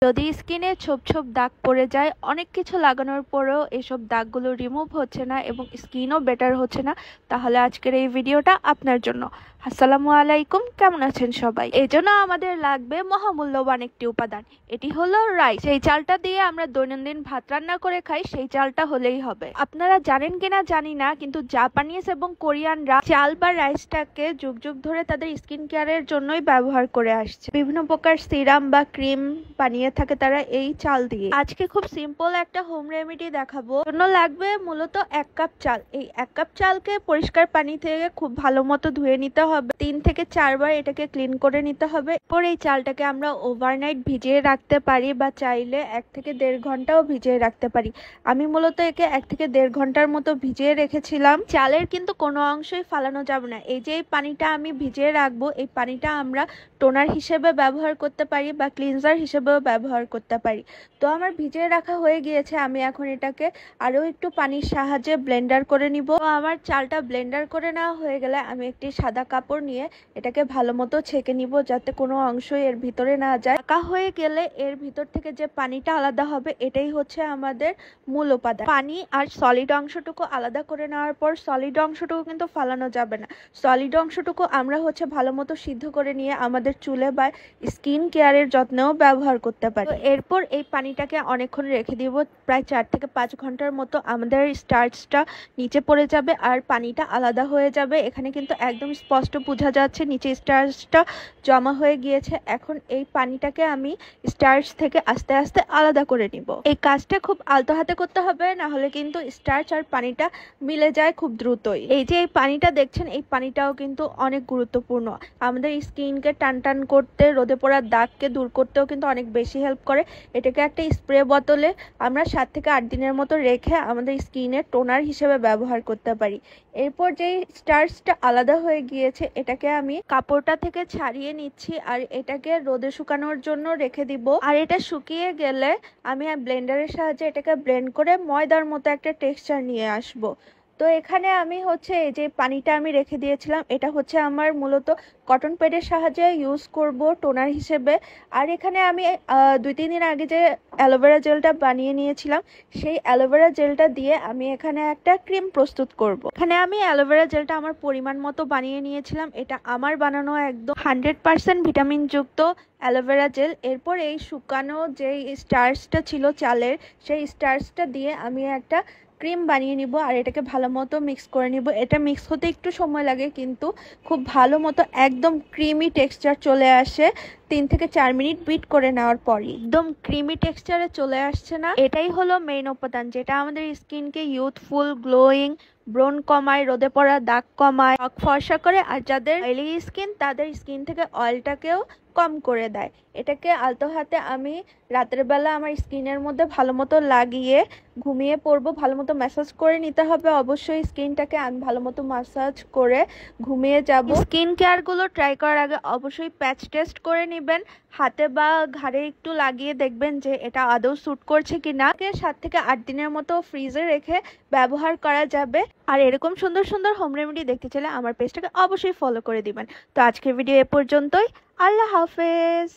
যদি স্কিনে ছোপ ছোপ দাগ পড়ে যায়, অনেক কিছু লাগানোর পরেও এসব দাগগুলো রিমুভ হচ্ছে না এবং স্কিনও বেটার হচ্ছে না, তাহলে আজকের এই ভিডিওটা আপনার জন্য। আসসালামু আলাইকুম, কেমন আছেন সবাই? এই জন্য আমাদের লাগবে মহামূল্যবান একটি উপাদান, এটি হলো রাইস। সেই চালটা দিয়ে আমরা দৈনন্দিন ভাত রান্না করে খাই, সেই চালটা হলেই হবে। আপনারা জানেন কিনা জানি না, কিন্তু জাপানিজ এবং কোরিয়ানরা চাল বা রাইসটাকে যুগ যুগ ধরে তাদের স্কিন কেয়ারের জন্যই ব্যবহার করে আসছে। বিভিন্ন প্রকার সিরাম বা ক্রিম বানিয়ে থাকে তারা এই চাল দিয়ে। আজকে খুব সিম্পল একটা হোম রেমেডি দেখাবো। জন্য লাগবে মূলত 1 কাপ চাল। এই 1 কাপ চালকে পরিষ্কার পানি থেকে খুব ভালো মতো ধুয়ে নিতে হবে। 3 থেকে 4 বার এটাকে ক্লিন করে নিতে হবে। এরপর এই চালটাকে আমরা ওভারনাইট ভিজিয়ে রাখতে পারি বা চাইলে 1 থেকে 1.5 ঘন্টাও ভিজিয়ে রাখতে পারি। আমি মূলত একে 1 থেকে 1.5 ঘন্টার মতো ভিজিয়ে রেখেছিলাম। চালের কিন্তু কোনো অংশই ফালানো যাবে না। এই যে পানিটা আমি ভিজিয়ে রাখবো, এই পানিটা আমরা টোনার হিসেবে ব্যবহার করতে পারি বা ক্লিনজার হিসেবেও ব্যবহার করতে পারি। তো আমার ভিজিয়ে রাখা হয়ে গিয়েছে, আমি এখন এটাকে আরো একটু পানির সাহায্যে ব্লেন্ডার করে নিব। আমার চালটা ব্লেন্ডার করে নেওয়া হয়ে গেলে আমি একটি সাদা কাপড় নিয়ে এটাকে ভালো মতো ছেঁকে নিব, যাতে কোনো অংশ এর ভিতরে না যায়। ঢাকা হয়ে গেলে এর ভিতর থেকে যে পানিটা আলাদা হবে, এটাই হচ্ছে আমাদের মূল উপাদান। পানি আর সলিড অংশটুকু আলাদা করে নেওয়ার পর সলিড অংশটুকু কিন্তু ফালানো যাবে না। সলিড অংশটুকু আমরা হচ্ছে ভালো মতো সিদ্ধ করে নিয়ে আমাদের চুলে বা স্কিন কেয়ারের যত্নেও ব্যবহার করতে পারি। এরপর এই পানিটাকে অনেকক্ষণ রেখে দিব, প্রায় 4 থেকে 5 ঘন্টার মতো। আমাদের স্টার্চটা নিচে পড়ে যাবে আর পানিটা আলাদা হয়ে যাবে। এখানে কিন্তু একদম স্পষ্ট বোঝা যাচ্ছে নিচে স্টার্চটা জমা হয়ে গিয়েছে। এখন এই পানিটাকে আমি স্টার্চ থেকে আস্তে আস্তে আলাদা করে নিব। এই কাজটা খুব আলতো হাতে করতে হবে, না হলে কিন্তু স্টার্চ আর পানিটা মিলে যায় খুব দ্রুতই। এই যে এই পানিটা দেখছেন, এই পানিটাও কিন্তু অনেক গুরুত্বপূর্ণ। আমাদের স্কিনকে টান টান করতে, রোদে পড়ার দাগকে দূর করতেও কিন্তু অনেক বেশি হেল্প করে। এটাকে একটা স্প্রে বোতলে আমরা 7 থেকে 8 দিনের মতো রেখে আমাদের স্কিনের টোনার হিসেবে ব্যবহার করতে পারি। এরপর যেই স্টার্চটা আলাদা হয়ে গিয়েছে, এটাকে আমি কাপড়টা থেকে ছাড়িয়ে নিচ্ছি আর এটাকে রোদে শুকানোর জন্য রেখে দিব। আর এটা শুকিয়ে গেলে আমি ব্লেন্ডারের সাহায্যে এটাকে ব্লেন্ড করে ময়দার মতো একটা টেক্সচার নিয়ে আসব। তো এখানে আমি হচ্ছে এই যে পানিটা আমি রেখে দিয়েছিলাম, এটা হচ্ছে আমার মূলত কটন প্যাডের সাহায্যে ইউজ করব টোনার হিসেবে। আর এখানে আমি 2-3 দিন আগে যে অ্যালোভেরা জেলটা বানিয়ে নিয়েছিলাম, সেই অ্যালোভেরা জেলটা দিয়ে আমি এখানে একটা ক্রিম প্রস্তুত করব। এখানে আমি অ্যালোভেরা জেলটা আমার পরিমাণ মতো বানিয়ে নিয়েছিলাম। এটা আমার বানানো একদম 100% ভিটামিন যুক্ত অ্যালোভেরা জেল। এরপর এই শুকানো যে স্টার্চটা ছিল চালের, সেই স্টার্চটা দিয়ে আমি একটা ক্রিম বানিয়ে নিব আর এটাকে ভালো মতো মিক্স করে নিব। এটা মিক্স হতে একটু সময় লাগে, কিন্তু খুব ভালো মতো একদম ক্রিমি টেক্সচার চলে আসে 3 থেকে 4 মিনিট বিট করে নেওয়ার পরই। একদম ক্রিমি টেক্সচারে চলে আসছে না, এটাই হলো মেইন উপাদান যেটা আমাদের স্কিনকে ইউথফুল, গ্লোয়িং, ব্রণ কমায়, রোদে পড়া দাগ কমায়, ত্বক ফর্সা করে, আর যাদের অয়েলি স্কিন তাদের স্কিন থেকে অয়েলটাকেও কম করে দেয়। এটাকে আলতো হাতে আমি রাতের বেলা আমার স্কিনের মধ্যে ভালো মতো লাগিয়ে ঘুমিয়ে পড়বো। ভালো মতো ম্যাসাজ করে নিতে হবে অবশ্যই স্কিনটাকে। আমি ভালো মতো ম্যাসাজ করে ঘুমিয়ে যাব। স্কিন কেয়ার গুলো ট্রাই করার আগে অবশ্যই প্যাচ টেস্ট করে নেবেন। হাতে বা ঘাড়ে একটু লাগিয়ে দেখবেন যে এটা আদৌ স্যুট করছে কিনা। 7 থেকে 8 দিনের মতো ফ্রিজে রেখে ব্যবহার করা যাবে। আর এরকম সুন্দর সুন্দর হোম রেমেডি দেখতে চাইলে আমার পেজটাকে অবশ্যই ফলো করে দিবেন। তো আজকের ভিডিও এ পর্যন্তই। আল্লাহ হাফেজ।